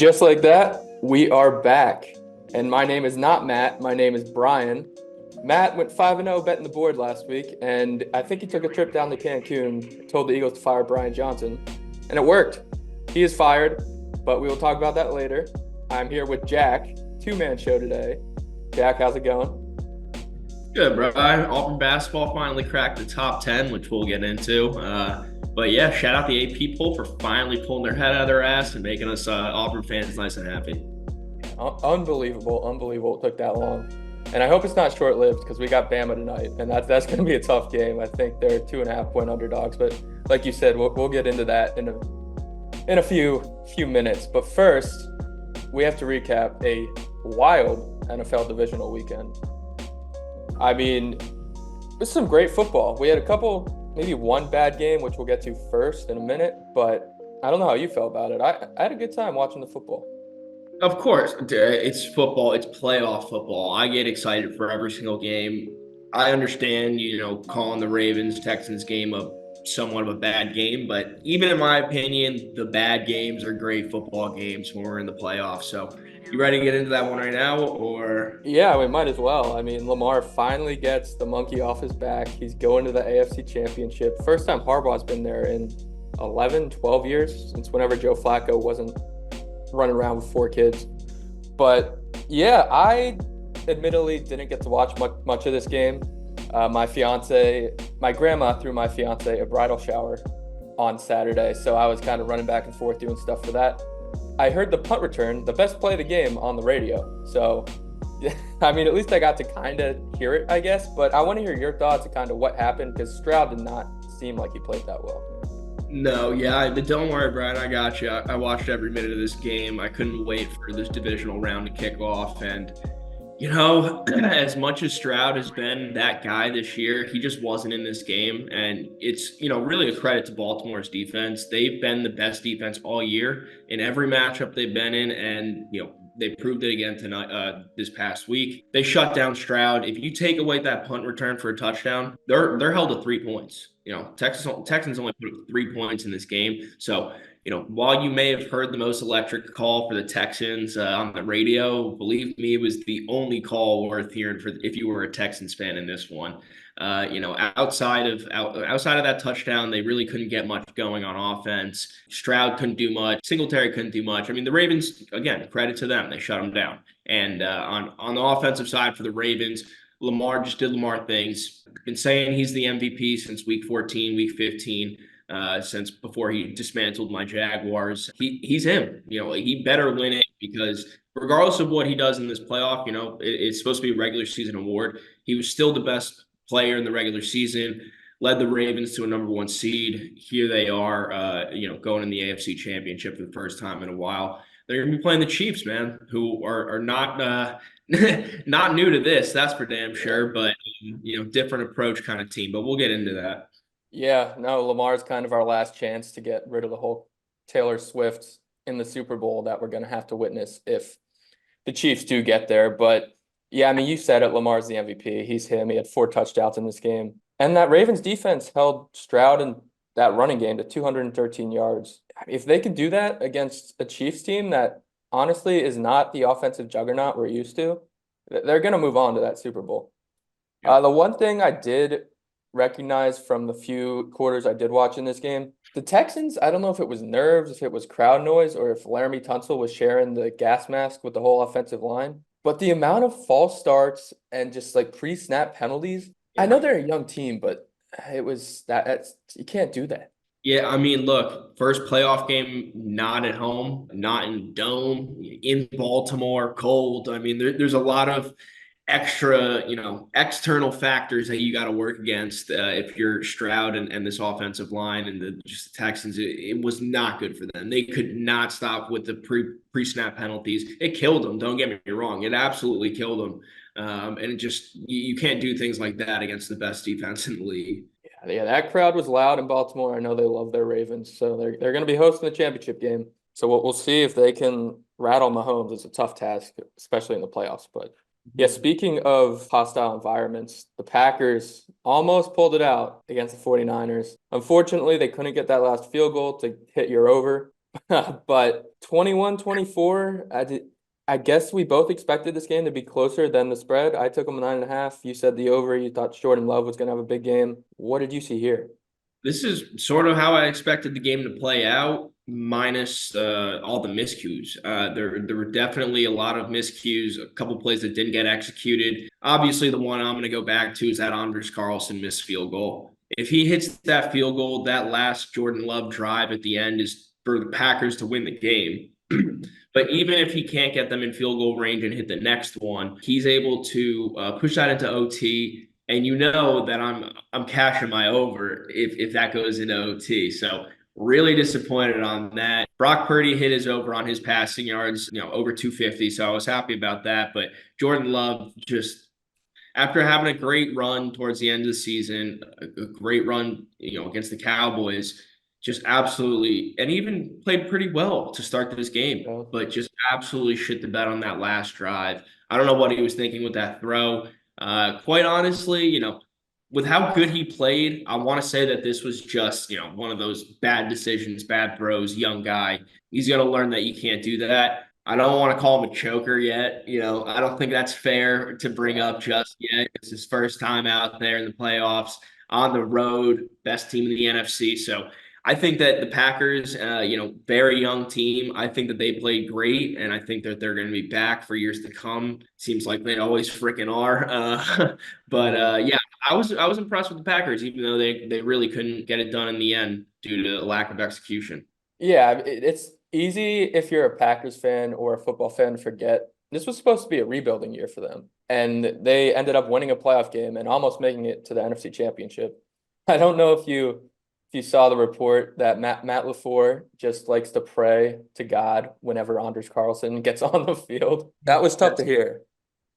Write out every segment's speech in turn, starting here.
And just like that, we are back. And my name is not Matt. My name is Brian. Matt went 5-0 betting the board last week, and I think he took a trip down to Cancun, told the Eagles to fire Brian Johnson, and it worked. He is fired, but we will talk about that later. I'm here with Jack, two-man show today. Jack, how's it going? Good, bro. Auburn Basketball finally cracked the top 10, which we'll get into. But yeah, shout out the AP poll for finally pulling their head out of their ass and making us Auburn fans nice and happy. Unbelievable it took that long. And I hope it's not short-lived because we got Bama tonight, and that's going to be a tough game. I think they're 2.5-point underdogs, but like you said, we'll get into that in a few minutes. But first, we have to recap a wild NFL divisional weekend. I mean, it was some great football. We had a couple, maybe one bad game, which we'll get to first in a minute, but I don't know how you felt about it. I had a good time watching the football. Of course, it's football. It's playoff football. I get excited for every single game. I understand, calling the Ravens-Texans game somewhat of a bad game, but even in my opinion, the bad games are great football games when we're in the playoffs. So you ready to get into that one right now, or? Yeah, we might as well. I mean, Lamar finally gets the monkey off his back. He's going to the AFC Championship. First time Harbaugh's been there in 11, 12 years, since whenever Joe Flacco wasn't running around with 4 kids. But yeah, I admittedly didn't get to watch much of this game. My grandma threw my fiance a bridal shower on Saturday, so I was kind of running back and forth doing stuff for that. I heard the punt return, the best play of the game, on the radio. So, I mean, at least I got to kind of hear it, I guess. But I want to hear your thoughts on kind of what happened, because Stroud did not seem like he played that well. No, yeah, but don't worry, Brian. I got you. I watched every minute of this game. I couldn't wait for this divisional round to kick off. And, as much as Stroud has been that guy this year, he just wasn't in this game. And it's, really a credit to Baltimore's defense. They've been the best defense all year in every matchup they've been in. And, they proved it again tonight, this past week. They shut down Stroud. If you take away that punt return for a touchdown, they're held to 3 points. Texans only put up 3 points in this game. So, while you may have heard the most electric call for the Texans on the radio, believe me, it was the only call worth hearing for if you were a Texans fan in this one. Outside of that touchdown, they really couldn't get much going on offense. Stroud couldn't do much. Singletary couldn't do much. I mean, the Ravens, again, credit to them, they shut them down. And on the offensive side for the Ravens, Lamar just did Lamar things. Been saying he's the MVP since week 14, week 15. Since before he dismantled my Jaguars. He's him. He better win it, because regardless of what he does in this playoff, it's supposed to be a regular season award. He was still the best player in the regular season, led the Ravens to a number 1 seed. Here they are, going in the AFC Championship for the first time in a while. They're going to be playing the Chiefs, man, who are not not new to this, that's for damn sure, but different approach kind of team. But we'll get into that. Yeah, no, Lamar's kind of our last chance to get rid of the whole Taylor Swift in the Super Bowl that we're going to have to witness if the Chiefs do get there. But yeah, I mean, you said it, Lamar's the MVP. He's him. He had 4 touchdowns in this game. And that Ravens defense held Stroud and that running game to 213 yards. If they could do that against a Chiefs team that honestly is not the offensive juggernaut we're used to, they're going to move on to that Super Bowl. Yeah. The one thing I did recognize from the few quarters I did watch in this game, the Texans, I don't know if it was nerves, if it was crowd noise, or if Laramie Tunsil was sharing the gas mask with the whole offensive line, but the amount of false starts and just like pre-snap penalties, I know they're a young team, but it was that's you can't do that. Yeah, I mean, look, first playoff game, not at home, not in Dome, in Baltimore, cold. I mean, there's a lot of extra, external factors that you got to work against if you're Stroud and this offensive line and just the Texans. It was not good for them. They could not stop with the pre-snap penalties. It killed them. Don't get me wrong. It absolutely killed them. And it just you can't do things like that against the best defense in the league. Yeah, that crowd was loud in Baltimore. I know they love their Ravens, so they're going to be hosting the championship game. So we'll see if they can rattle Mahomes. It's a tough task, especially in the playoffs. But yeah, speaking of hostile environments, the Packers almost pulled it out against the 49ers. Unfortunately, they couldn't get that last field goal to hit your over. But 21-24, I guess we both expected this game to be closer than the spread. I took them 9.5. You said the over. You thought Jordan Love was going to have a big game. What did you see here? This is sort of how I expected the game to play out, minus all the miscues. There were definitely a lot of miscues, a couple plays that didn't get executed. Obviously, the one I'm going to go back to is that Anders Carlson missed field goal. If he hits that field goal, that last Jordan Love drive at the end is for the Packers to win the game. But even if he can't get them in field goal range and hit the next one, he's able to push that into OT, and you know that I'm cashing my over if that goes into OT. So really disappointed on that. Brock Purdy hit his over on his passing yards, over 250. So I was happy about that. But Jordan Love, just after having a great run towards the end of the season, a great run, against the Cowboys, just absolutely, and even played pretty well to start this game, Yeah. but just absolutely shit the bed on that last drive. I don't know what he was thinking with that throw. Quite honestly, with how good he played, I want to say that this was just, one of those bad decisions, bad throws, young guy. He's going to learn that you can't do that. I don't want to call him a choker yet. I don't think that's fair to bring Yeah. up just yet. It's his first time out there in the playoffs on the road, best team in the NFC. So I think that the Packers, very young team. I think that they played great, and I think that they're going to be back for years to come. Seems like they always freaking are. But Yeah. yeah, I was impressed with the Packers, even though they really couldn't get it done in the end due to lack of execution. Yeah, it's easy if you're a Packers fan or a football fan to forget this was supposed to be a rebuilding year for them. And they ended up winning a playoff game and almost making it to the NFC Championship. I don't know if you saw the report that Matt LaFleur just likes to pray to God whenever Anders Carlson gets on the field. That was tough to That's hear.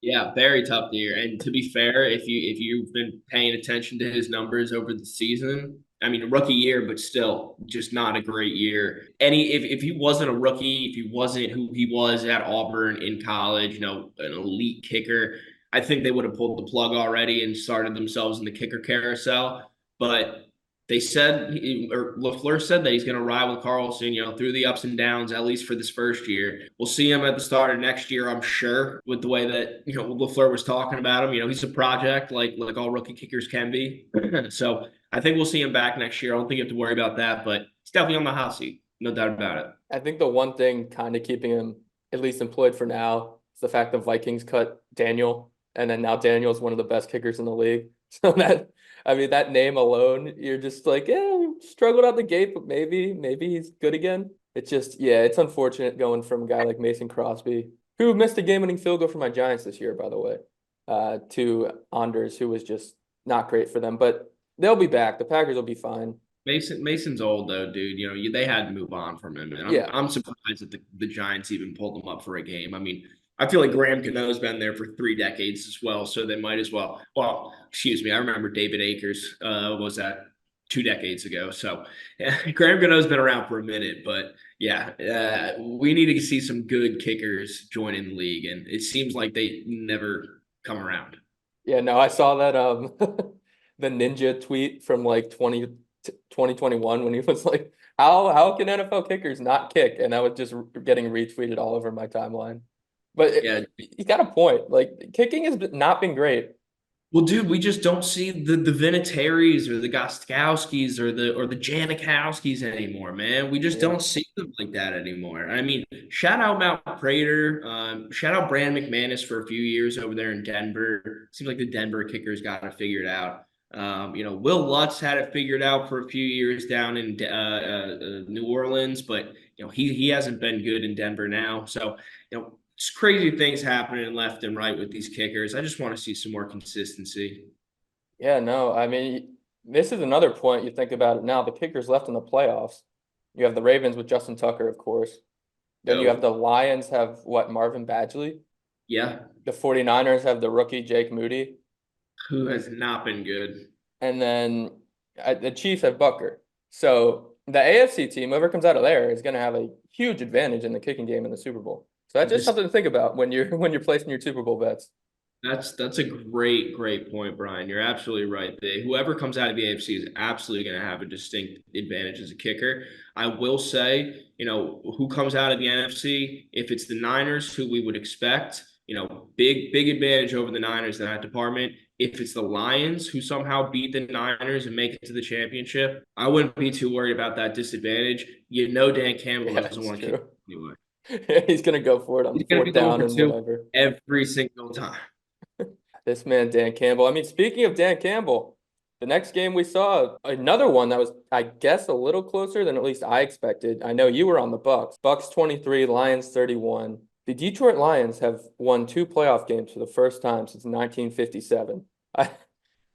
Yeah, very tough to hear. And to be fair, if you've been paying attention to his numbers over the season, I mean, a rookie year, but still just not a great year. If he wasn't a rookie, if he wasn't who he was at Auburn in college, an elite kicker, I think they would have pulled the plug already and started themselves in the kicker carousel. But they said, or LaFleur said that he's going to ride with Carlson, through the ups and downs, at least for this first year. We'll see him at the start of next year, I'm sure, with the way that, LaFleur was talking about him. He's a project like all rookie kickers can be. So I think we'll see him back next year. I don't think you have to worry about that, but he's definitely on the hot seat. No doubt about it. I think the one thing kind of keeping him at least employed for now is the fact the Vikings cut Daniel, and then now Daniel is one of the best kickers in the league. So I mean, that name alone, you're just like, yeah, struggled out the gate, but maybe he's good again. It's just, yeah, it's unfortunate going from a guy like Mason Crosby, who missed a game-winning field goal for my Giants this year, by the way, to Anders, who was just not great for them. But they'll be back. The Packers will be fine. Mason's old though, dude. They had to move on from him, and I'm Yeah. I'm surprised that the Giants even pulled him up for a game. I mean, I feel like Graham Gano's been there for 3 decades as well, so they might as well. Well, excuse me, I remember David Akers. Was that 2 decades ago? So yeah, Graham Gano's been around for a minute, but yeah, we need to see some good kickers join in the league, and it seems like they never come around. Yeah, no, I saw that the ninja tweet from like 2021 when he was like, how can NFL kickers not kick? And I was just getting retweeted all over my timeline. But Yeah, he's got a point. Like kicking has not been great. well, dude, we just don't see the Vinatieri's or the Gostkowskis or the Janikowskis anymore, man. We just Yeah. don't see them like that anymore. I mean, shout out Mount Prater, shout out Brand McManus for a few years over there in Denver. Seems like the Denver kickers got it figured out. Will Lutz had it figured out for a few years down in New Orleans, but he hasn't been good in Denver now. So it's crazy things happening left and right with these kickers. I just want to see some more consistency. Yeah, no, I mean, this is another point you think about it now. The kickers left in the playoffs. You have the Ravens with Justin Tucker, of course. Then you have So the Lions have what, Marvin Badgley? yeah, The 49ers have the rookie Jake Moody. who has not been good. And then the Chiefs have Bucker. So the AFC team, whoever comes out of there, is going to have a huge advantage in the kicking game in the Super Bowl. So that's just This something to think about when you're when you're placing your Super Bowl bets. That's a great point, Brian. You're absolutely right. Whoever comes out of the AFC is absolutely going to have a distinct advantage as a kicker. I will say, who comes out of the NFC, if it's the Niners, who we would expect, big advantage over the Niners in that department. If it's the Lions who somehow beat the Niners and make it to the championship, I wouldn't be too worried about that disadvantage. Dan Campbell Yeah, doesn't it's want to kick true. anyway. He's gonna go for it on He's going to be fourth going down for and two whatever. every single time. This man, Dan Campbell. I mean, speaking of Dan Campbell, the next game we saw another one that was, I guess, a little closer than at least I expected. I know you were on the Bucks. Bucks 23, Lions 31. The Detroit Lions have won two playoff games for the first time since 1957.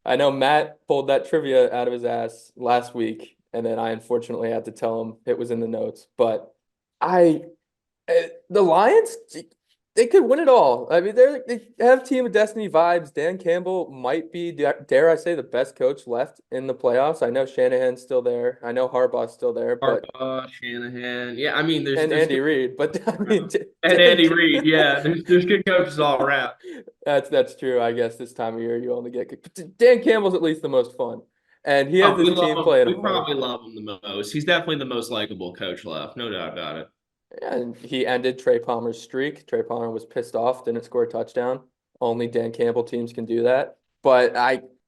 I know Matt pulled that trivia out of his ass last week, and then I unfortunately had to tell him it was in the notes. But I the Lions, they could win it all. I mean, they have Team of Destiny vibes. Dan Campbell might be, dare I say, the best coach left in the playoffs. I know Shanahan's still there. I know Harbaugh's still there, but Harbaugh, Shanahan. Yeah, I mean, there's and there's Andy good Reid. But I mean, and Andy Reid. Yeah, there's good coaches all around. that's true. I guess this time of year you only get but Dan Campbell's at least the most fun, and he has Oh, we this love team him. playing We hard. probably love him the most. He's definitely the most likable coach left, no doubt about it. And he ended Trey Palmer's streak. Trey Palmer was pissed off, didn't score a touchdown. Only Dan Campbell teams can do that. But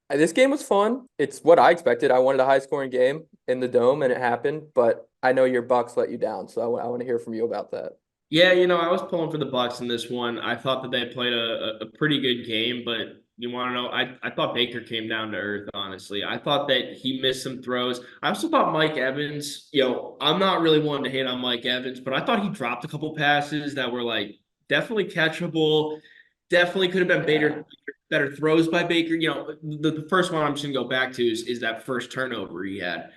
this game was fun. It's what I expected. I wanted a high scoring game in the dome, and it happened. But I know your Bucks let you down, so I want to hear from you about that. Yeah, I was pulling for the Bucks in this one. I thought that they played a pretty good game, but you want to know, I thought Baker came down to earth, honestly. I thought that he missed some throws. I also thought Mike Evans, I'm not really one to hate on Mike Evans, but I thought he dropped a couple passes that were like definitely catchable. Definitely could have been Yeah. better throws by Baker. The first one I'm just gonna go back to is that first turnover he had.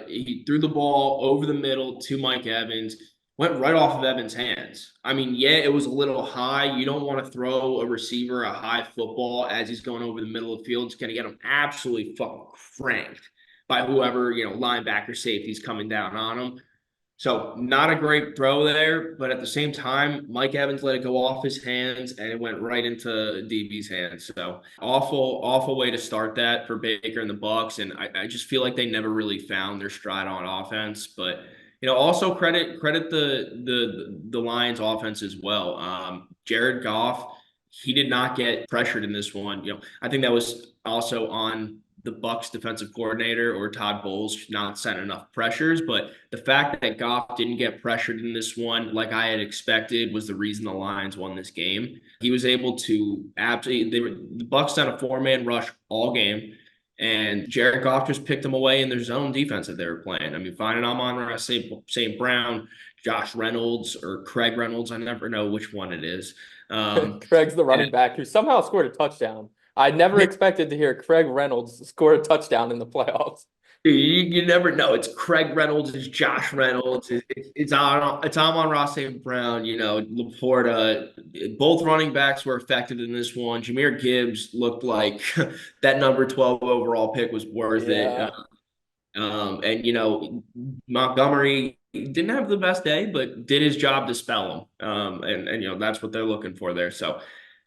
He threw the ball over the middle to Mike Evans, went right off of Evans' hands. I mean, yeah, it was a little high. You don't want to throw a receiver a high football as he's going over the middle of the field. It's going to get him absolutely fucking cranked by whoever, linebacker safety's coming down on him. So not a great throw there, but at the same time, Mike Evans let it go off his hands and it went right into DB's hands. So awful way to start that for Baker and the Bucks. And I just feel like they never really found their stride on offense. But also credit the Lions offense as well. Jared Goff, he did not get pressured in this one. I think that was also on the Bucks defensive coordinator or Todd Bowles not setting enough pressures. But the fact that Goff didn't get pressured in this one, like I had expected, was the reason the Lions won this game. He was able to absolutely. The Bucks done a 4-man rush all game. And Jared Goff just picked them away in their zone defense that they were playing. I mean, finding Amon St. Brown, Josh Reynolds, or Craig Reynolds. I never know which one it is. Craig's the running And back who somehow scored a touchdown. I never expected to hear Craig Reynolds score a touchdown in the playoffs. you never know. It's Craig Reynolds. It's Josh Reynolds. It's Amon St. Brown. Laporta. Both running backs were effective in this one. Jameer Gibbs looked like that number 12 overall pick was worth it. Yeah. And Montgomery didn't have the best day, but did his job to spell him. And that's what they're looking for there. So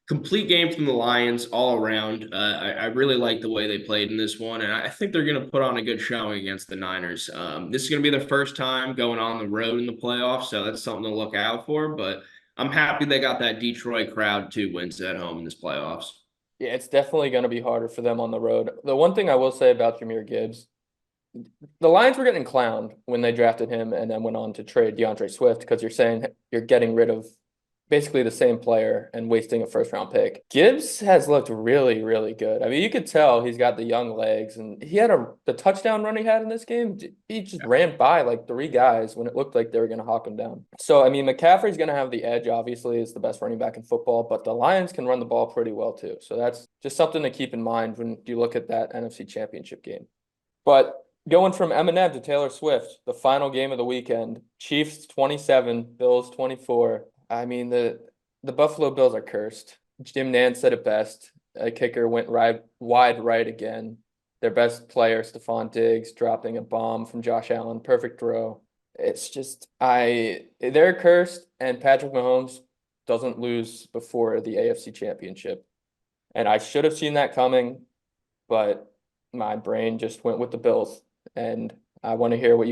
complete game from the Lions all around. I really like the way they played in this one, and I think they're going to put on a good showing against the Niners. This is going to be their first time going on the road in the playoffs, so that's something to look out for. But I'm happy they got that Detroit crowd 2 wins at home in this playoffs. Yeah, it's definitely going to be harder for them on the road. The one thing I will say about Jameer Gibbs, the Lions were getting clowned when they drafted him and then went on to trade DeAndre Swift because you're saying you're getting rid of basically the same player and wasting a first round pick. Gibbs has looked really, really good. I mean, you could tell he's got the young legs, and he had the touchdown run he had in this game. He just ran by like three guys when it looked like they were going to hawk him down. So, I mean, McCaffrey's going to have the edge, obviously, is the best running back in football, but the Lions can run the ball pretty well too. So that's just something to keep in mind when you look at that NFC Championship game. But going from Eminem to Taylor Swift, the final game of the weekend, Chiefs 27, Bills 24. I mean, the Buffalo Bills are cursed. Jim Nantz said it best. A kicker went wide right again. Their best player, Stephon Diggs, dropping a bomb from Josh Allen. Perfect throw. It's just they're cursed, and Patrick Mahomes doesn't lose before the AFC Championship. And I should have seen that coming, but my brain just went with the Bills. And I want to hear what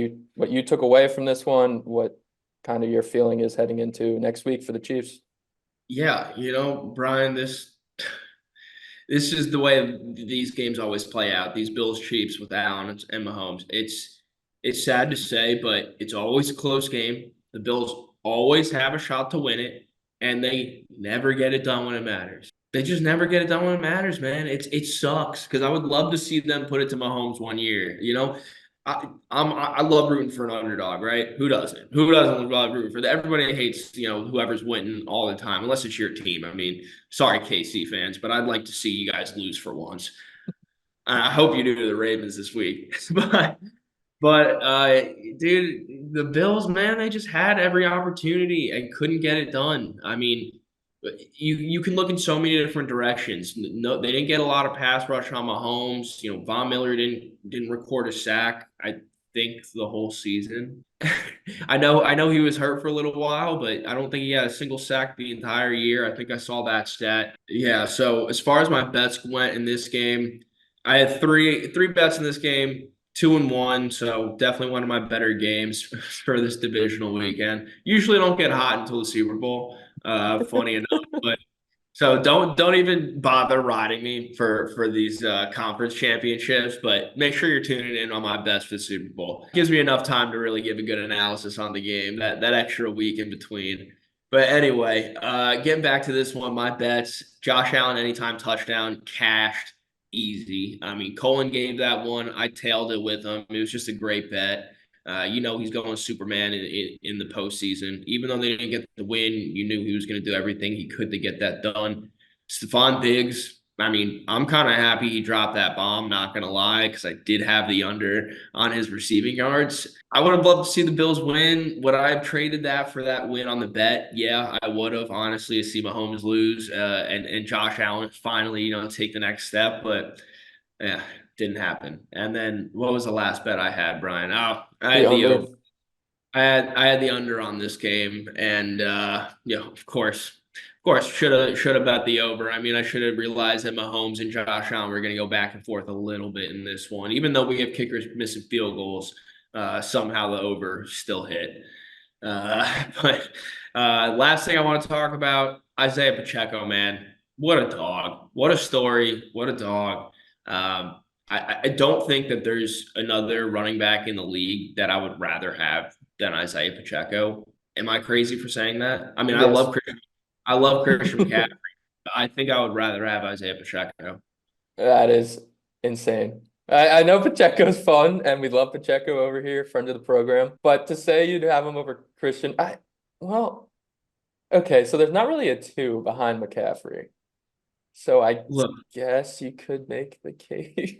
you took away from this one, what kind of your feeling is heading into next week for the Chiefs. Yeah, Brian, this is the way these games always play out. These Bills Chiefs with Allen and Mahomes. It's sad to say, but it's always a close game. The Bills always have a shot to win it, and they never get it done when it matters. They just never get it done when it matters, man. It sucks because I would love to see them put it to Mahomes one year. I love rooting for an underdog, right? Who doesn't? Who doesn't love rooting for that? Everybody hates whoever's winning all the time, unless it's your team. I mean, sorry, KC fans, but I'd like to see you guys lose for once. I hope you do to the Ravens this week, but dude, the Bills, man, they just had every opportunity and couldn't get it done. I mean, you can look in so many different directions. No, they didn't get a lot of pass rush on Mahomes. Von Miller didn't record a sack, I think, the whole season. I know he was hurt for a little while, but I don't think he had a single sack the entire year. I think I saw that stat. Yeah, so as far as my bets went in this game, I had three bets in this game. 2-1, so definitely one of my better games for this divisional weekend. Usually don't get hot until the Super Bowl, funny enough, but so don't even bother riding me for these conference championships, but make sure you're tuning in on my best for the Super Bowl. It gives me enough time to really give a good analysis on the game, that extra week in between. But anyway, getting back to this one, my bets: Josh Allen anytime touchdown, cashed, easy. I mean, Colin gave that one. I tailed it with him. It was just a great bet. He's going Superman in the postseason. Even though they didn't get the win, you knew he was going to do everything he could to get that done. Stephon Diggs, I mean, I'm kind of happy he dropped that bomb, not going to lie, because I did have the under on his receiving yards. I would have loved to see the Bills win. Would I have traded that for that win on the bet? Yeah, I would have, honestly, to see Mahomes lose and Josh Allen finally, take the next step. But yeah, didn't happen. And then what was the last bet I had, Brian? Oh, I The had the under. over. I had the under on this game, and of course, should have bet the over. I mean, I should have realized that Mahomes and Josh Allen were going to go back and forth a little bit in this one, even though we have kickers missing field goals. Somehow the over still hit. But last thing I want to talk about: Isaiah Pacheco, man, what a dog, what a story, what a dog. I don't think that there's another running back in the league that I would rather have than Isaiah Pacheco. Am I crazy for saying that? I mean, I Yes. love Christian McCaffrey. I think I would rather have Isaiah Pacheco. That is insane. I know Pacheco's fun, and we love Pacheco over here, friend of the program. But to say you'd have him over Christian, well, okay, so there's not really a two behind McCaffrey. So I Look, guess you could make the case.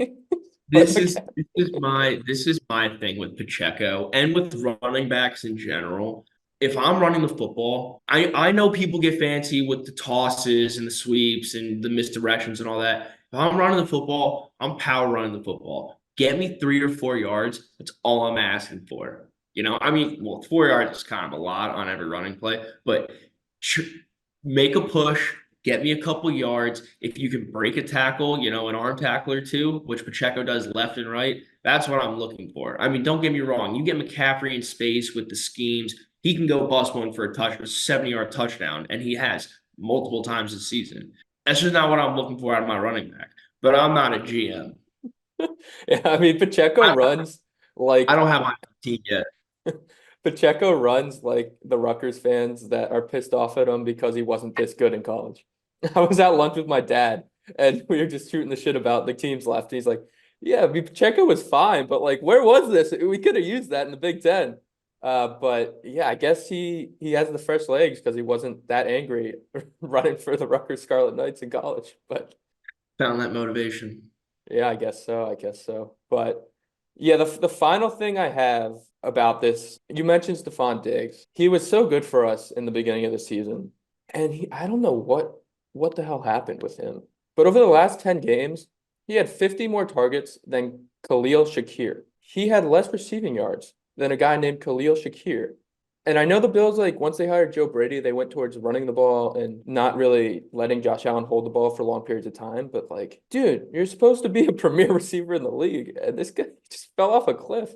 But this is McCaffrey, this is my thing with Pacheco and with running backs in general. If I'm running the football, I know people get fancy with the tosses and the sweeps and the misdirections and all that. If I'm running the football, I'm power running the football. Get me 3 or 4 yards. That's all I'm asking for. I mean, well, 4 yards is kind of a lot on every running play, but make a push, get me a couple yards. If you can break a tackle, an arm tackle or two, which Pacheco does left and right, that's what I'm looking for. I mean, don't get me wrong. You get McCaffrey in space with the schemes, he can go bust one for a 70-yard touchdown, and he has multiple times this season. That's just not what I'm looking for out of my running back. But I'm not a GM. yeah, I mean Pacheco I, runs I like don't have my team yet. Pacheco runs like the Rutgers fans that are pissed off at him because he wasn't this good in college. I was at lunch with my dad and we were just shooting the shit about the teams left. He's like, "Yeah, I mean, Pacheco was fine, but like, where was this? We could have used that in the Big Ten." But yeah, I guess he has the fresh legs because he wasn't that angry running for the Rutgers Scarlet Knights in college. But Found that motivation. yeah, I guess so. I guess so. But yeah, the final thing I have about this, you mentioned Stephon Diggs. He was so good for us in the beginning of the season. And I don't know what the hell happened with him. But over the last 10 games, he had 50 more targets than Khalil Shakir. He had less receiving yards than a guy named Khalil Shakir. And I know the Bills, like, once they hired Joe Brady, they went towards running the ball and not really letting Josh Allen hold the ball for long periods of time. But, like, dude, you're supposed to be a premier receiver in the league. And this guy just fell off a cliff.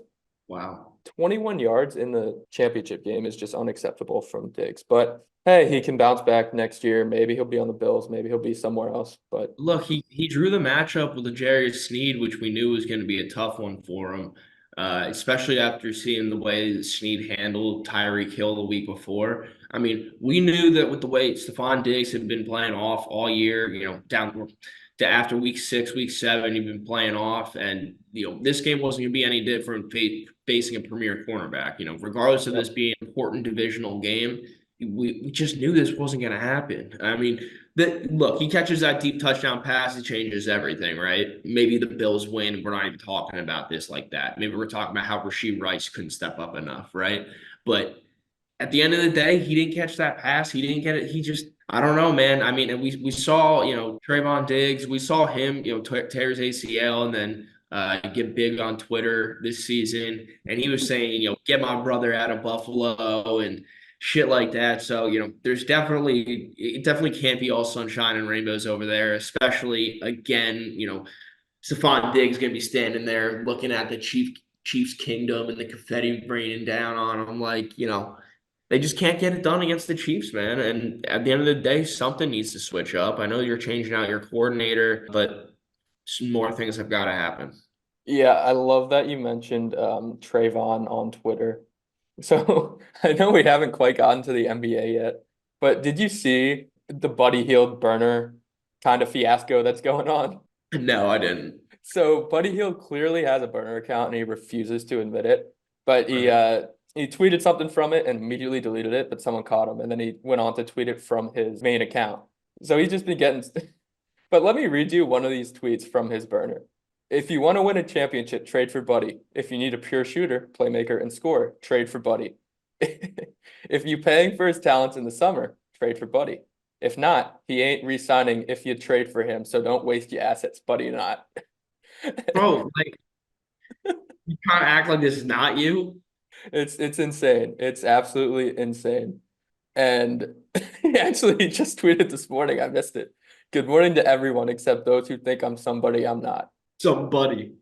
Wow. 21 yards in the championship game is just unacceptable from Diggs. But hey, he can bounce back next year. Maybe he'll be on the Bills. Maybe he'll be somewhere else. But Look, he drew the matchup with the Jarius Sneed, which we knew was going to be a tough one for him, especially after seeing the way Sneed handled Tyreek Hill the week before. I mean, we knew that with the way Stephon Diggs had been playing off all year, down to after week 6, week 7, he'd been playing off, and this game wasn't going to be any different facing a premier cornerback. Regardless of this being an important divisional game, we just knew this wasn't going to happen. I mean, look, he catches that deep touchdown pass, it changes everything, right? Maybe the Bills win. We're not even talking about this like that. Maybe we're talking about how Rashee Rice couldn't step up enough, right? But at the end of the day, he didn't catch that pass. He didn't get it. He just, I don't know, man. I mean, and we saw, Trayvon Diggs, we saw him, tear his ACL and then get big on Twitter this season. And he was saying, get my brother out of Buffalo and shit like that. So, it definitely can't be all sunshine and rainbows over there, especially again, Stephon Diggs gonna be standing there looking at the Chiefs kingdom and the confetti raining down on him. Like, they just can't get it done against the Chiefs, man. And at the end of the day, something needs to switch up. I know you're changing out your coordinator, but some more things have got to happen. yeah, I love that you mentioned Trayvon on Twitter. So I know we haven't quite gotten to the NBA yet, but did you see the Buddy Hield burner kind of fiasco that's going on? No, I didn't. So Buddy Hield clearly has a burner account and he refuses to admit it. But he tweeted something from it and immediately deleted it, but someone caught him and then he went on to tweet it from his main account. So he's just been getting but let me read you one of these tweets from his burner. If you want to win a championship, trade for Buddy. If you need a pure shooter, playmaker, and scorer, trade for Buddy. If you paying for his talents in the summer, trade for Buddy. If not, he ain't re-signing if you trade for him. So don't waste your assets, Buddy not. Bro, like you trying to act like this is not you? It's insane. It's absolutely insane. And he actually just tweeted this morning. I missed it. Good morning to everyone except those who think I'm somebody I'm not. Somebody.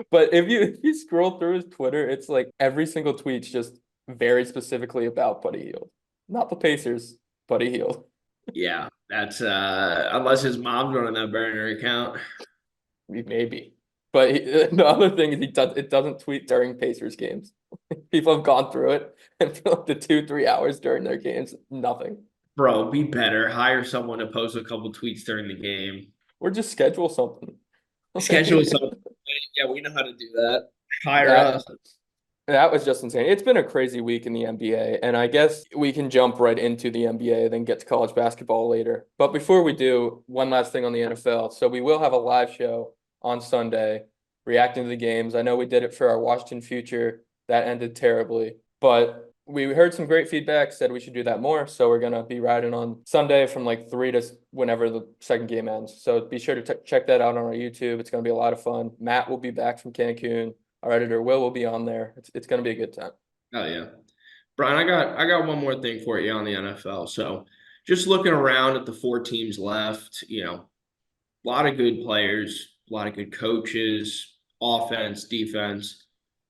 But if you scroll through his Twitter, it's like every single tweet's just very specifically about Buddy Hield. Not the Pacers, Buddy Hield. Yeah, that's unless his mom's running that burner account. Maybe. But the other thing is it doesn't tweet during Pacers games. People have gone through it and for like the 2-3 hours during their games, nothing. Bro, be better. Hire someone to post a couple tweets during the game. Or just schedule something. Schedule something. Yeah, we know how to do that. Hire That us. that was just insane. It's been a crazy week in the NBA, and I guess we can jump right into the NBA, then get to college basketball later. But before we do, one last thing on the NFL. So we will have a live show on Sunday reacting to the games. I know we did it for our Washington Future. That ended terribly, but we heard some great feedback, said we should do that more. So we're going to be riding on Sunday from like 3 to whenever the second game ends. So be sure to check that out on our YouTube. It's going to be a lot of fun. Matt will be back from Cancun. Our editor will be on there. It's going to be a good time. Oh yeah. Brian, I got one more thing for you on the NFL. So just looking around at the 4 teams left, a lot of good players, a lot of good coaches, offense, defense.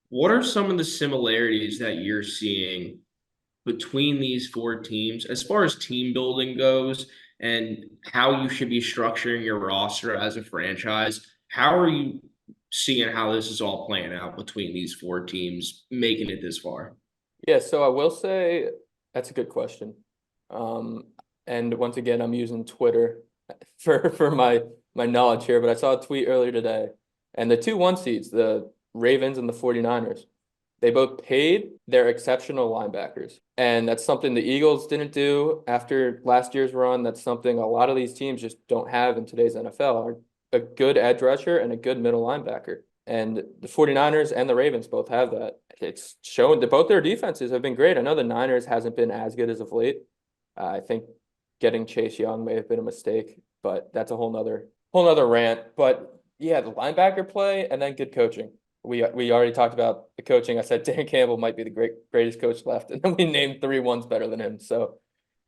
What are some of the similarities that you're seeing between these 4 teams as far as team building goes and how you should be structuring your roster as a franchise? How are you seeing how this is all playing out between these 4 teams making it this far? Yeah, so I will say that's a good question. And once again, I'm using Twitter for my knowledge here, but I saw a tweet earlier today, and the 2-1 seeds, the Ravens and the 49ers, they both paid their exceptional linebackers. And that's something the Eagles didn't do after last year's run. That's something a lot of these teams just don't have in today's NFL, are a good edge rusher and a good middle linebacker. And the 49ers and the Ravens both have that. It's shown that both their defenses have been great. I know the Niners hasn't been as good as of late. I think getting Chase Young may have been a mistake, but that's a whole nother rant. But yeah, the linebacker play and then good coaching. we already talked about the coaching. I said Dan Campbell might be the greatest coach left, and then we named 3 ones better than him. So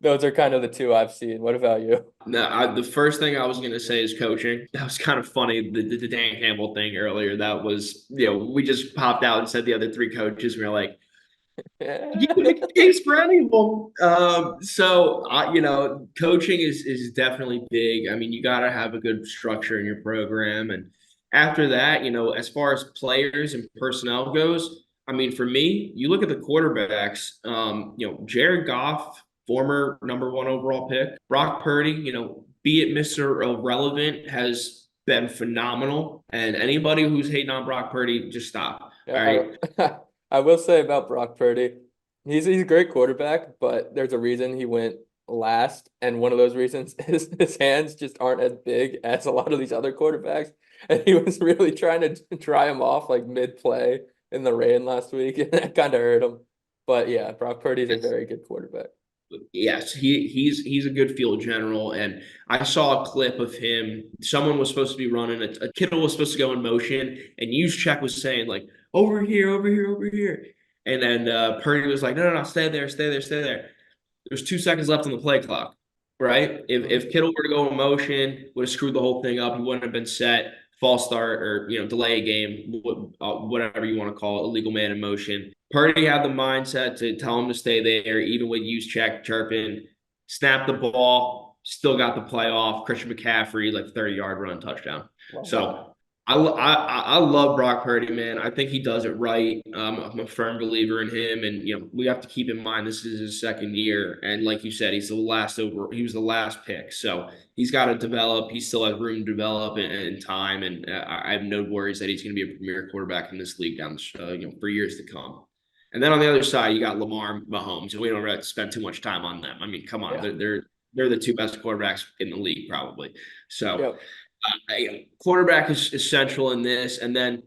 those are kind of the 2 I've seen. What about you? No, the first thing I was going to say is coaching. That was kind of funny, the Dan Campbell thing earlier. That was, we just popped out and said the other 3 coaches. We were like, you can make a case for any of them. Coaching is definitely big. I mean, you got to have a good structure in your program. And after that, as far as players and personnel goes, I mean, for me, you look at the quarterbacks, Jared Goff, former #1 overall pick, Brock Purdy, be it Mr. Irrelevant, has been phenomenal. And anybody who's hating on Brock Purdy, just stop. All right. I will say about Brock Purdy, he's a great quarterback, but there's a reason he went last, and one of those reasons is his hands just aren't as big as a lot of these other quarterbacks, and he was really trying to dry him off like mid-play in the rain last week, and that kind of hurt him. But yeah, Brock Purdy's a very good quarterback. Yes, he's a good field general, and I saw a clip of him. Someone was supposed to be running a Kittle was supposed to go in motion, and Juszczyk was saying like over here, over here, over here, and then Purdy was like, no, stay there, stay there, stay there. There's 2 seconds left on the play clock, right? If Kittle were to go in motion, would have screwed the whole thing up. He wouldn't have been set, false start, or delay a game, whatever you want to call it, illegal man in motion. Purdy had the mindset to tell him to stay there, even with Juszczyk chirping, snap the ball, still got the play off. Christian McCaffrey, like 30-yard run touchdown. Wow. So I love Brock Purdy, man. I think he does it right. I'm a firm believer in him, and we have to keep in mind this is his 2nd year, and like you said, he was the last pick, so he's got to develop. He still has room to develop in time, and I have no worries that he's going to be a premier quarterback in this league down for years to come. And then on the other side, you got Lamar, Mahomes, and we don't have to spend too much time on them. I mean, come on, yeah. They're the 2 best quarterbacks in the league probably. So. Yep. Quarterback is essential in this. And then,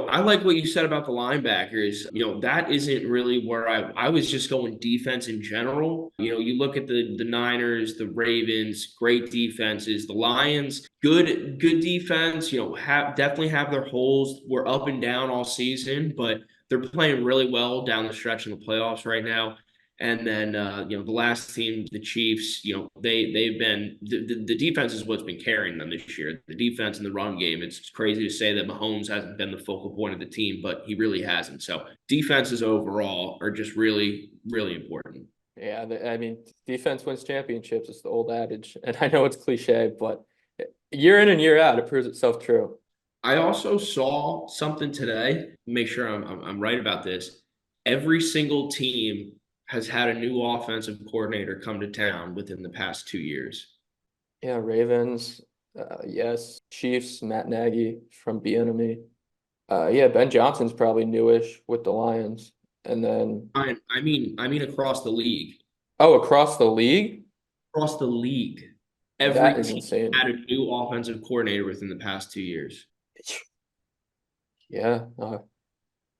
I like what you said about the linebackers. That isn't really where I was just going defense in general. You look at the Niners, the Ravens, great defenses, the Lions, good defense, definitely have their holes. We're up and down all season, but they're playing really well down the stretch in the playoffs right now. And then, the last team, the Chiefs, they've been the defense is what's been carrying them this year. The defense and the run game. It's crazy to say that Mahomes hasn't been the focal point of the team, but he really hasn't. So defenses overall are just really, really important. Yeah, I mean, defense wins championships. It's the old adage, and I know it's cliche, but year in and year out, it proves itself true. I also saw something today. Make sure I'm right about this. Every single team has had a new offensive coordinator come to town within the past 2 years. Yeah, Ravens, yes. Chiefs, Matt Nagy from Bieniemy. Yeah, Ben Johnson's probably newish with the Lions, and then I mean across the league. Oh, across the league? Across the league, every team had a new offensive coordinator within the past 2 years. Yeah,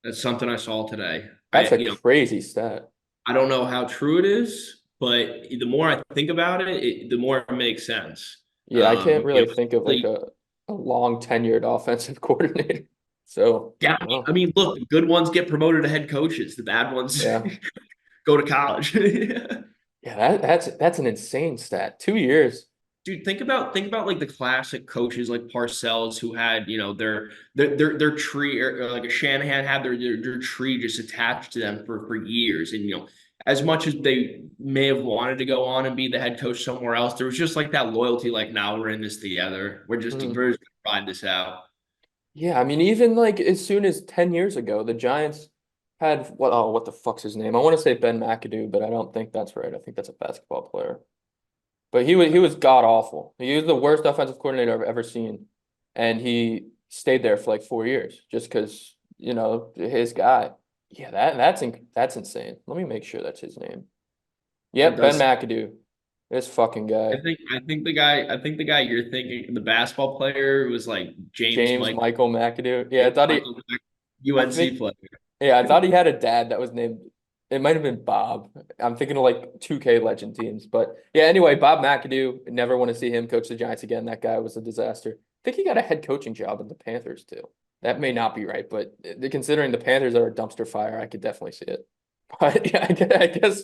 that's something I saw today. That's a crazy stat. I don't know how true it is, but the more I think about it, the more it makes sense. Yeah, I can't really think of like a long tenured offensive coordinator. So yeah, I mean, look, the good ones get promoted to head coaches. The bad ones go to college. Yeah, that's an insane stat. 2 years. Dude, think about like the classic coaches like Parcells who had, their tree, or like a Shanahan had their tree just attached to them for years. And, as much as they may have wanted to go on and be the head coach somewhere else, there was just like that loyalty, like, now we're in this together. We're just gonna ride this out. Yeah, I mean, even like as soon as 10 years ago, the Giants had what the fuck's his name? I want to say Ben McAdoo, but I don't think that's right. I think that's a basketball player. But he was god awful. He was the worst offensive coordinator I've ever seen, and he stayed there for like 4 years just because his guy. Yeah, that's insane. Let me make sure that's his name. Yep, Ben McAdoo. This fucking guy. I think the guy you're thinking, the basketball player, was like James Michael McAdoo. Yeah, I thought UNC player. Yeah, I thought he had a dad that was named. It might have been Bob. I'm thinking of like 2K legend teams. But yeah, anyway, Bob McAdoo, never want to see him coach the Giants again. That guy was a disaster. I think he got a head coaching job at the Panthers too. That may not be right, but considering the Panthers are a dumpster fire, I could definitely see it. But yeah, I guess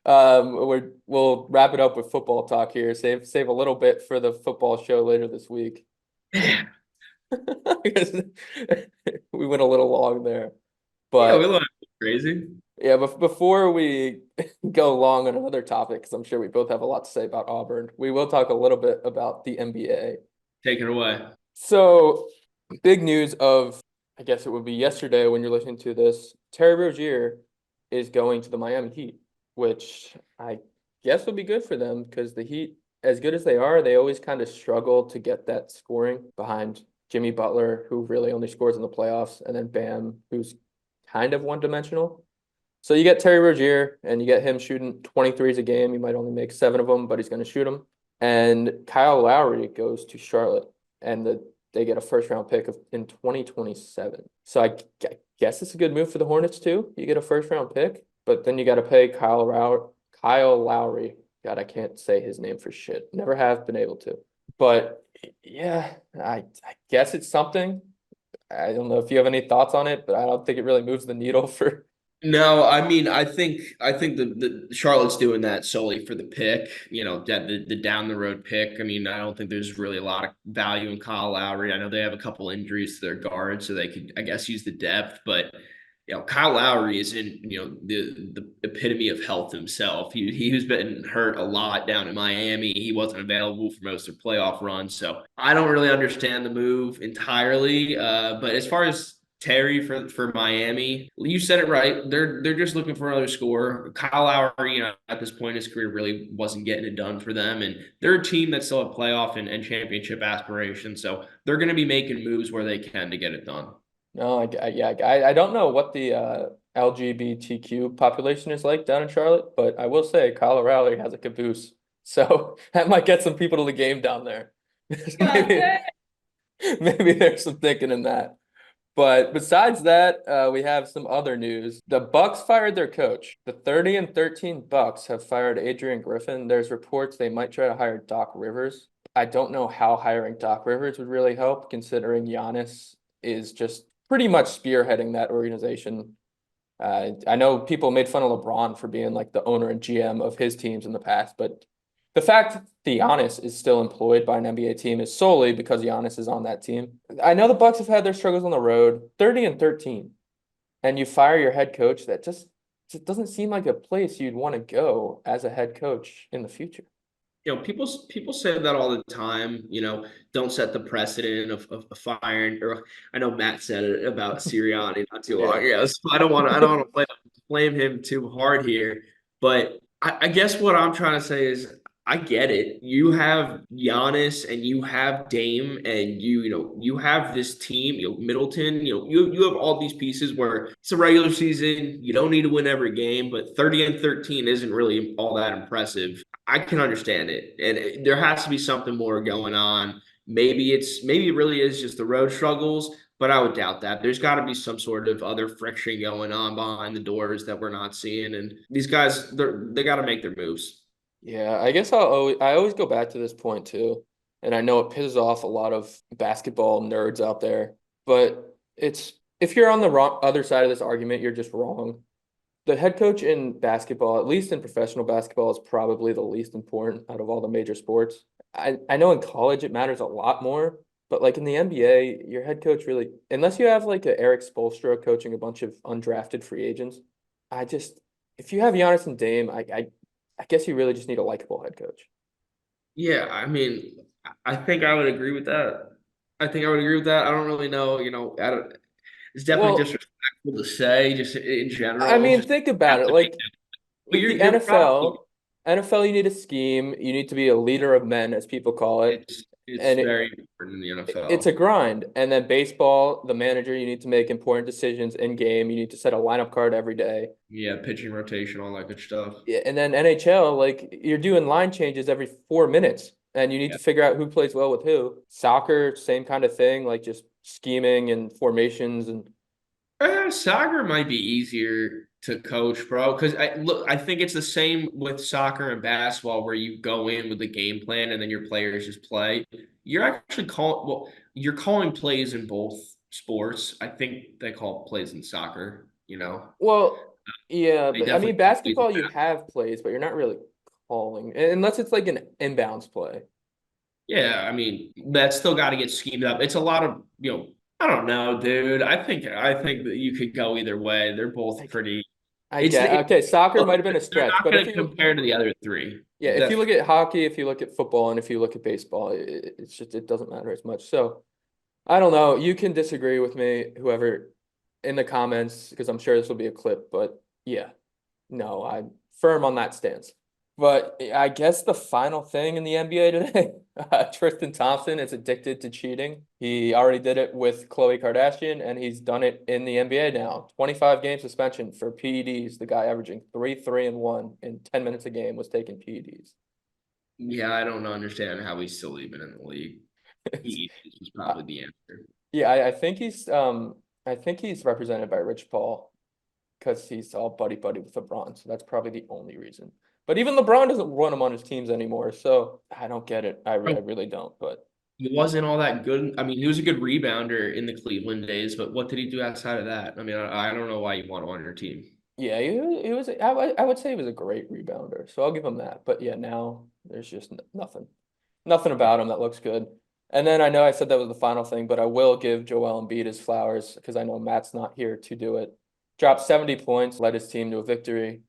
we'll wrap it up with football talk here. Save a little bit for the football show later this week. We went a little long there, Yeah, we but look crazy. yeah. But before we go long on another topic, because I'm sure we both have a lot to say about Auburn, we will talk a little bit about the NBA. Take it away. So, big news of, I guess it would be yesterday when you're listening to this, Terry Rozier is going to the Miami Heat, which I guess would be good for them because the Heat, as good as they are, they always kind of struggle to get that scoring behind Jimmy Butler, who really only scores in the playoffs, and then Bam, who's kind of one-dimensional. So you get Terry Rozier, and you get him shooting 23s a game. He might only make 7 of them, but he's going to shoot them. And Kyle Lowry goes to Charlotte, and they get a first-round pick in 2027. So I guess it's a good move for the Hornets too. You get a first-round pick, but then you got to pay Kyle Lowry. God, I can't say his name for shit. Never have been able to. But yeah, I guess it's something. I don't know if you have any thoughts on it, but I don't think it really moves the needle for. No, I mean, I think the Charlotte's doing that solely for the pick, that the down the road pick. I mean, I don't think there's really a lot of value in Kyle Lowry. I know they have a couple injuries to their guards, so they could, I guess, use the depth. But Kyle Lowry is in the epitome of health himself. He's been hurt a lot down in Miami. He wasn't available for most of the playoff runs, so I don't really understand the move entirely. But as far as Terry for Miami, you said it right. They're just looking for another scorer. Kyle Lowry, at this point in his career, really wasn't getting it done for them, and they're a team that still have playoff and championship aspirations. So they're going to be making moves where they can to get it done. No, I don't know what the LGBTQ population is like down in Charlotte, but I will say Kyle Lowry has a caboose, so that might get some people to the game down there. Maybe, maybe there's some thinking in that. But besides that, we have some other news. The Bucks fired their coach. The 30-13 Bucks have fired Adrian Griffin. There's reports they might try to hire Doc Rivers. I don't know how hiring Doc Rivers would really help, considering Giannis is just pretty much spearheading that organization. I know people made fun of LeBron for being like the owner and GM of his teams in the past, but the fact that Giannis is still employed by an NBA team is solely because Giannis is on that team. I know the Bucks have had their struggles on the road, 30-13, and you fire your head coach. That just doesn't seem like a place you'd want to go as a head coach in the future. People say that all the time. Don't set the precedent of firing. Or I know Matt said it about Sirianni not too long Yeah. ago. So I don't want to blame him too hard here. But I guess what I'm trying to say is I get it. You have Giannis and you have Dame and you have this team, Middleton, you have all these pieces where it's a regular season, you don't need to win every game, but 30-13 isn't really all that impressive. I can understand it. And there has to be something more going on. Maybe it really is just the road struggles, but I would doubt that. There's got to be some sort of other friction going on behind the doors that we're not seeing. And these guys, they got to make their moves. Yeah, I guess I always go back to this point too. And I know it pisses off a lot of basketball nerds out there, but it's if you're on the wrong other side of this argument, you're just wrong. The head coach in basketball, at least in professional basketball, is probably the least important out of all the major sports. I know in college it matters a lot more, but like in the NBA, your head coach really, unless you have like a Eric Spoelstra coaching a bunch of undrafted free agents, I just if you have Giannis and Dame, I guess you really just need a likable head coach. Yeah, I mean, I think I would agree with that. I think I would agree with that. I don't really know, it's definitely Well, disrespectful to say, just in I general. mean, Just think about have it. to make Like them. But with you're the you're probably NFL, you need a scheme. You need to be a leader of men, as people call it. it's And very important in the it's a NFL. grind. And then baseball, the manager, you need to make important decisions in game. You need to set a lineup card every day. Yeah, pitching rotation, all that good stuff. Yeah, and then NHL, like you're doing line changes every 4 minutes, and you need Yeah. to figure out who plays well with who. Soccer, same kind of thing, like just scheming and formations and Soccer might be easier to coach, bro. Because I think it's the same with soccer and basketball, where you go in with a game plan and then your players just play. You're actually you're calling plays in both sports. I think they call plays in soccer, Well, yeah, They but I definitely mean, call plays in basketball, you basketball. have plays, but you're not really calling unless it's like an inbounds play. Yeah, I mean, that still got to get schemed up. It's a lot of, I don't know, dude. I think that you could go either way. They're both Like, pretty. I It's get okay. Soccer Look, might have been a they're stretch, not but going if to you compare to the other three. yeah, if you look at hockey, if you look at football, and if you look at baseball, it's just it doesn't matter as much. So I don't know. You can disagree with me, whoever, in the comments, because I'm sure this will be a clip. But yeah, no, I'm firm on that stance. But I guess the final thing in the NBA today, Tristan Thompson is addicted to cheating. He already did it with Khloe Kardashian, and he's done it in the NBA now. 25-game suspension for PEDs. The guy averaging 3, 3, and 1 in 10 minutes a game was taking PEDs. Yeah, I don't understand how he's still even in the league. He is Uh, probably the answer. yeah, I think he's represented by Rich Paul because he's all buddy buddy with LeBron. So that's probably the only reason. But even LeBron doesn't run him on his teams anymore. So I don't get it. I really don't. But He wasn't all that good. I mean, he was a good rebounder in the Cleveland days, but what did he do outside of that? I mean, I don't know why you want him on your team. yeah, he was I would say he was a great rebounder. So I'll give him that. But yeah, now there's just nothing. Nothing about him that looks good. And then I know I said that was the final thing, but I will give Joel Embiid his flowers because I know Matt's not here to do it. Dropped 70 points, led his team to a victory.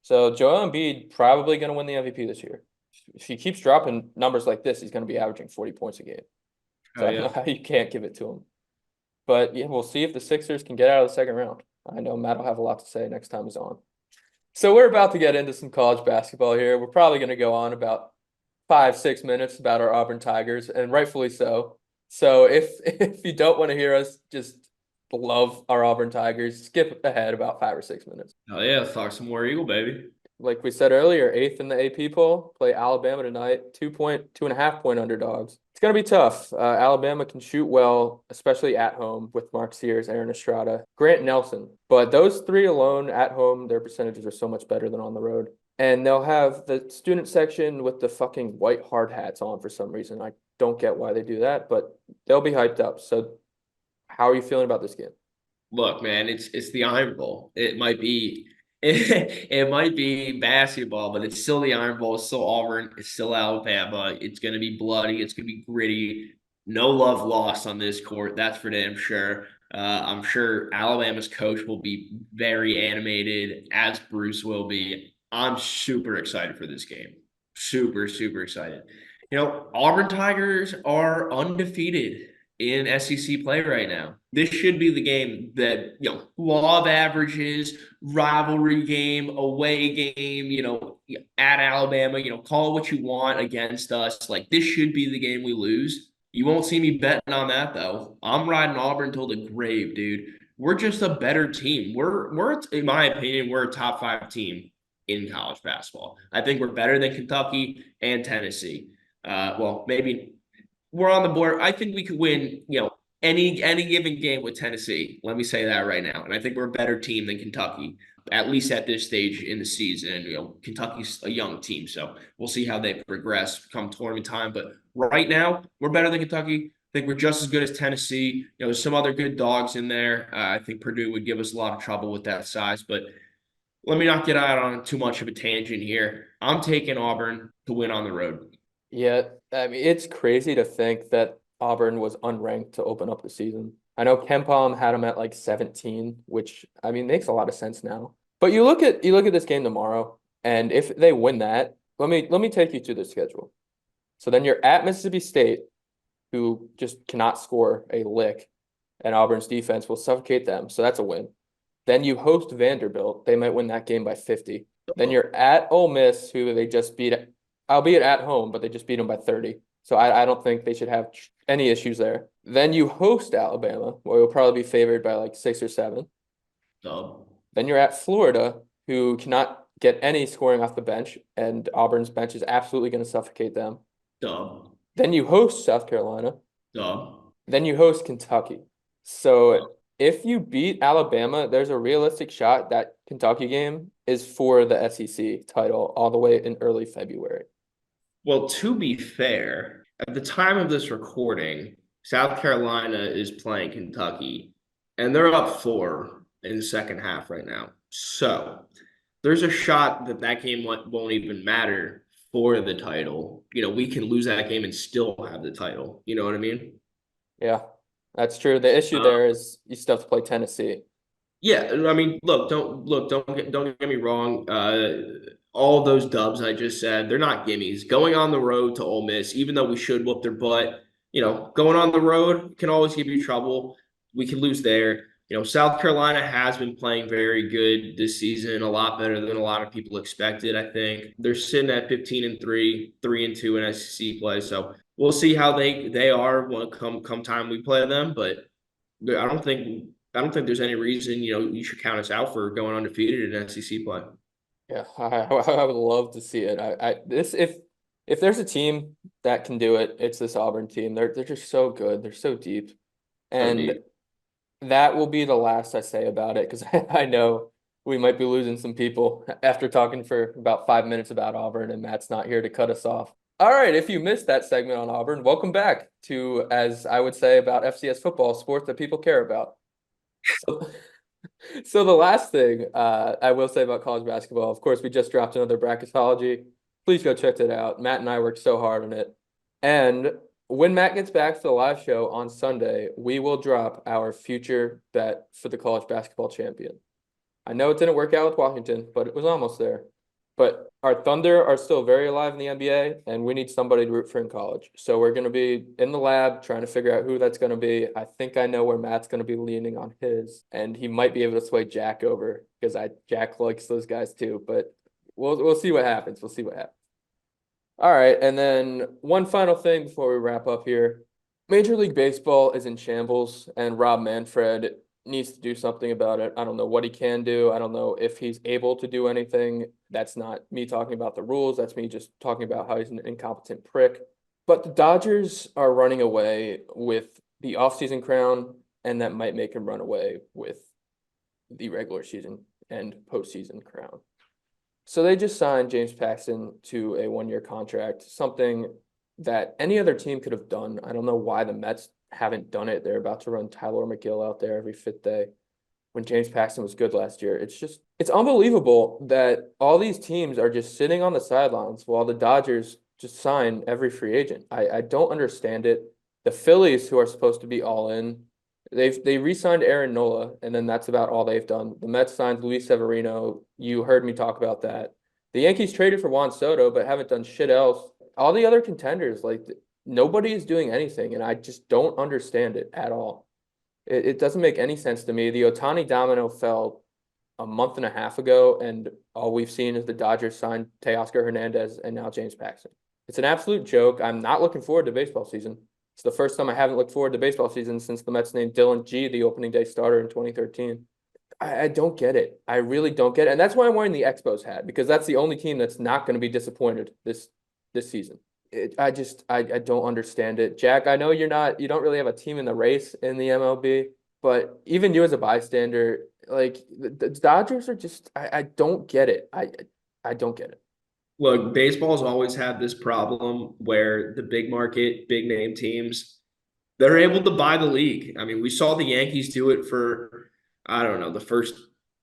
So Joel Embiid probably going to win the MVP this year. If he keeps dropping numbers like this, he's going to be averaging 40 points a game. Oh So I don't yeah. know how you can't give it to him. But yeah, we'll see if the Sixers can get out of the second round. I know Matt will have a lot to say next time he's on. So we're about to get into some college basketball here. We're probably going to go on about 5, 6 minutes about our Auburn Tigers, and rightfully so. So if if you don't want to hear us just love our Auburn Tigers, skip ahead about 5 or 6 minutes. Oh yeah. Let's talk some more Eagle, baby. Like we said earlier, eighth in the AP poll, play Alabama tonight, 2.5 point underdogs. It's gonna be tough. Alabama can shoot well, especially at home with Mark Sears, Aaron Estrada, Grant Nelson. But those three alone at home, their percentages are so much better than on the road. And they'll have the student section with the fucking white hard hats on for some reason. I don't get why they do that, but they'll be hyped up. So how are you feeling about this game? Look, man, it's the Iron Bowl. It might be it might be basketball, but it's still the Iron Bowl. It's still Auburn. It's still Alabama. It's gonna be bloody. It's gonna be gritty. No love lost on this court. That's for damn sure. I'm sure Alabama's coach will be very animated, as Bruce will be. I'm super excited for this game. Super, super excited. Auburn Tigers are undefeated in SEC play right now. This should be the game that, law of averages, rivalry game, away game, at Alabama, call it what you want against us. Like, this should be the game we lose. You won't see me betting on that, though. I'm riding Auburn till the grave, dude. We're just a better team. We're in my opinion, we're a top 5 team in college basketball. I think we're better than Kentucky and Tennessee. Well, maybe we're on the board. I think we could win, any given game with Tennessee. Let me say that right now. And I think we're a better team than Kentucky, at least at this stage in the season. Kentucky's a young team, so we'll see how they progress come tournament time. But right now, we're better than Kentucky. I think we're just as good as Tennessee. There's some other good dogs in there. I think Purdue would give us a lot of trouble with that size, but let me not get out on too much of a tangent here. I'm taking Auburn to win on the road. Yeah, I mean, it's crazy to think that Auburn was unranked to open up the season. I know KenPom had them at like 17, which I mean makes a lot of sense now. But you look at this game tomorrow, and if they win that, let me take you to the schedule. So then you're at Mississippi State, who just cannot score a lick, and Auburn's defense will suffocate them. So that's a win. Then you host Vanderbilt. They might win that game by 50. Then you're at Ole Miss, who they just beat, albeit at home, but they just beat them by 30. So I don't think they should have any issues there. Then you host Alabama, where you'll probably be favored by like 6 or 7. Dub, Then you're at Florida, who cannot get any scoring off the bench, and Auburn's bench is absolutely going to suffocate them. dub, Then you host South Carolina. dub. Then you host Kentucky. So if you beat Alabama, there's a realistic shot that Kentucky game is for the SEC title all the way in early February. Well, to be fair, at the time of this recording, South Carolina is playing Kentucky, and they're up 4 in the second half right now. So there's a shot that that game won't even matter for the title. We can lose that game and still have the title. You know what I mean? Yeah, that's true. The issue Uh, there is you still have to play Tennessee. yeah, I mean, don't get me wrong. All those dubs I just said, they're not gimmies. Going on the road to Ole Miss, even though we should whoop their butt, going on the road can always give you trouble. We can lose there. South Carolina has been playing very good this season, a lot better than a lot of people expected, I think. They're sitting at 15-3, 3-2 in SEC play. So we'll see how they are when come time we play them. But I don't think there's any reason, you should count us out for going undefeated in SEC play. Yeah, I would love to see it. If there's a team that can do it, it's this Auburn team. They're just so good. They're so deep. So And deep. that will be the last I say about it because I know we might be losing some people after talking for about 5 minutes about Auburn, and Matt's not here to cut us off. All right, if you missed that segment on Auburn, welcome back to, as I would say about FCS football, sport that people care about. So, so the last thing I will say about college basketball, of course, we just dropped another bracketology. Please go check that out. Matt and I worked so hard on it. And when Matt gets back to the live show on Sunday, we will drop our future bet for the college basketball champion. I know it didn't work out with Washington, but it was almost there. But our Thunder are still very alive in the NBA, and we need somebody to root for in college. So we're going to be in the lab trying to figure out who that's going to be. I think I know where Matt's going to be leaning on his, and he might be able to sway Jack over because Jack likes those guys too. But we'll see what happens. We'll see what happens. All right, and then one final thing before we wrap up here. Major League Baseball is in shambles, and Rob Manfred needs to do something about it. I don't know what he can do. I don't know if he's able to do anything. That's not me talking about the rules. That's me just talking about how he's an incompetent prick. But the Dodgers are running away with the offseason crown, and that might make him run away with the regular season and postseason crown. So they just signed James Paxton to a 1-year contract, something that any other team could have done. I don't know why the Mets haven't done it. They're about to run Tyler McGill out there every fifth day when James Paxton was good last year. It's unbelievable that all these teams are just sitting on the sidelines while the Dodgers just sign every free agent. I don't understand it. The Phillies, who are supposed to be all in, they re-signed Aaron Nola, and then that's about all they've done. The Mets signed Luis Severino. You heard me talk about that. The Yankees traded for Juan Soto, but haven't done shit else. All the other contenders, like nobody is doing anything, and I just don't understand it at all. It doesn't make any sense to me. The Otani domino fell a month and a half ago, and all we've seen is the Dodgers signed Teoscar Hernandez and now James Paxton. It's an absolute joke. I'm not looking forward to baseball season. It's the first time I haven't looked forward to baseball season since the Mets named Dylan G the opening day starter in 2013. I don't get it. I really don't get it. And that's why I'm wearing the Expos hat, because that's the only team that's not going to be disappointed this season. I don't understand it. Jack, I know you don't really have a team in the race in the MLB, but even you as a bystander, like the Dodgers are just I don't get it. I don't get it. Look, baseball's always had this problem where the big market, big name teams, they're able to buy the league. I mean, we saw the Yankees do it for, I don't know, the first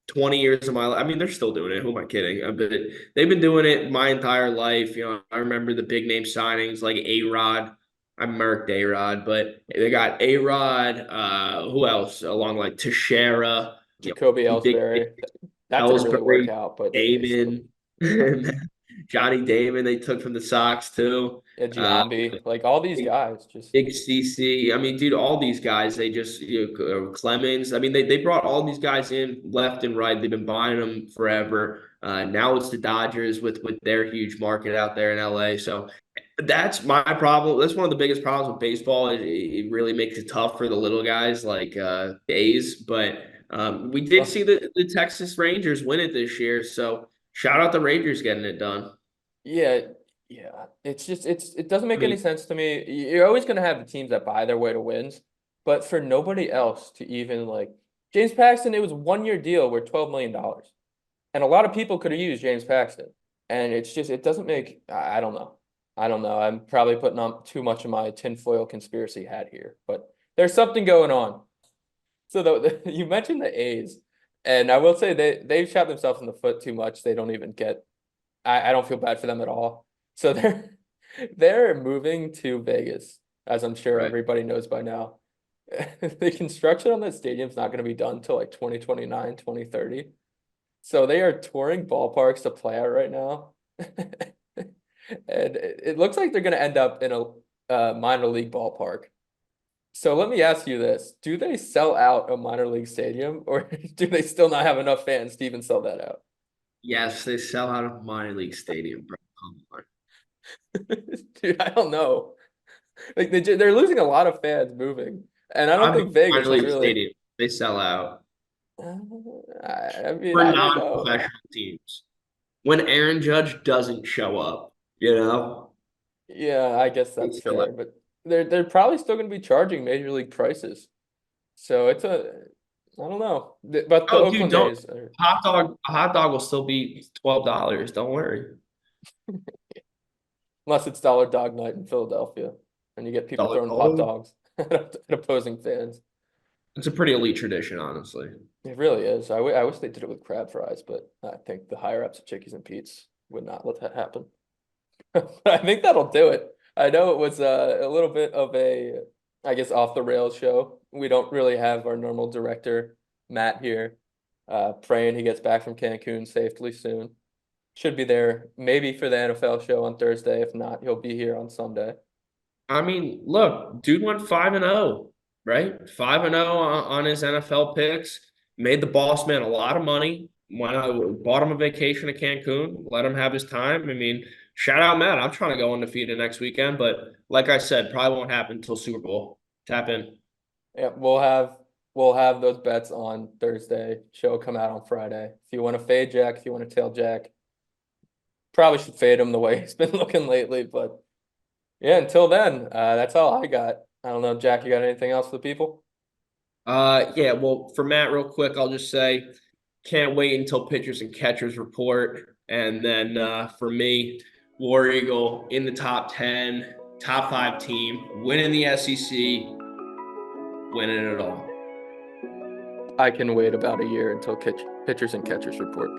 20 years of my life. I mean, they're still doing it. Who am I kidding? But they've been doing it my entire life. I remember the big name signings like A-Rod. I murked A-Rod, but they got A-Rod. Who else? Along like Teixeira, Jacoby big Ellsbury. That didn't really work Ellsbury, out, but they still Damon, Johnny Damon. They took from the Sox too. Uh, Giambi, like all these guys just Big CC. I mean, dude, all these guys, they just, Clemens. I mean, they brought all these guys in left and right. They've been buying them forever. Now it's the Dodgers with their huge market out there in LA. So that's my problem. That's one of the biggest problems with baseball. It really makes it tough for the little guys like A's. But we did see the Texas Rangers win it this year. So shout out the Rangers getting it done. yeah, yeah. It's just it doesn't I make any mean, sense to me. You're always gonna have the teams that buy their way to wins, but for nobody else to even like James Paxton, it was 1-year deal worth $12 million. And a lot of people could have used James Paxton. And it's just it doesn't make I don't know. I don't know. I'm probably putting on too much of my tinfoil conspiracy hat here, but there's something going on. So you mentioned the A's, and I will say they've shot themselves in the foot too much. They don't even get. I don't feel bad for them at all. So they're moving to Vegas, as I'm sure Right. everybody knows by now. The construction on that stadium's not going to be done until like 2029, 2030. So they are touring ballparks to play out right now. And it looks like they're going to end up in a minor league ballpark. So let me ask you this. Do they sell out a minor league stadium, or do they still not have enough fans to even sell that out? Yes, they sell out of minor league stadium, bro. Come on. Dude, I don't know. Like they're losing a lot of fans moving, and I don't I've been think to Vegas minor is league really. stadium. They sell out I mean, for I don't know. non-professional teams. When Aaron Judge doesn't show up, Yeah, I guess they that's sell out. fair, but they're probably still going to be charging major league prices. So I don't know. But the Oh, dude, Oakland don't A's are, a hot dog will still be $12. Don't worry. unless it's Dollar Dog Night in Philadelphia, and you get people Dollar throwing hot dog. dogs at opposing fans. It's a pretty elite tradition, honestly. It really is. I wish they did it with crab fries, but I think the higher ups at Chickies and Pete's would not let that happen. But I think that'll do it. I know it was a little bit of a, I guess, off the rails show. We don't really have our normal director, Matt, here. Praying he gets back from Cancun safely soon. Should be there maybe for the NFL show on Thursday. If not, he'll be here on Sunday. I mean, look, dude went 5-0, right? 5-0 on his NFL picks. Made the boss man a lot of money. Went out, bought him a vacation to Cancun, let him have his time. I mean, shout out Matt. I'm trying to go undefeated next weekend, but like I said, probably won't happen until Super Bowl. Tap in. Yeah, we'll have those bets on Thursday. Show come out on Friday. If you want to fade Jack, if you want to tail Jack, probably should fade him the way he's been looking lately. But yeah, until then, that's all I got. I don't know, Jack, you got anything else for the people? Yeah, well, for Matt, real quick, I'll just say can't wait until pitchers and catchers report. And then for me, War Eagle in the top 10, top 5 team, winning the SEC, winning it all. I can wait about a year until pitchers and catchers report.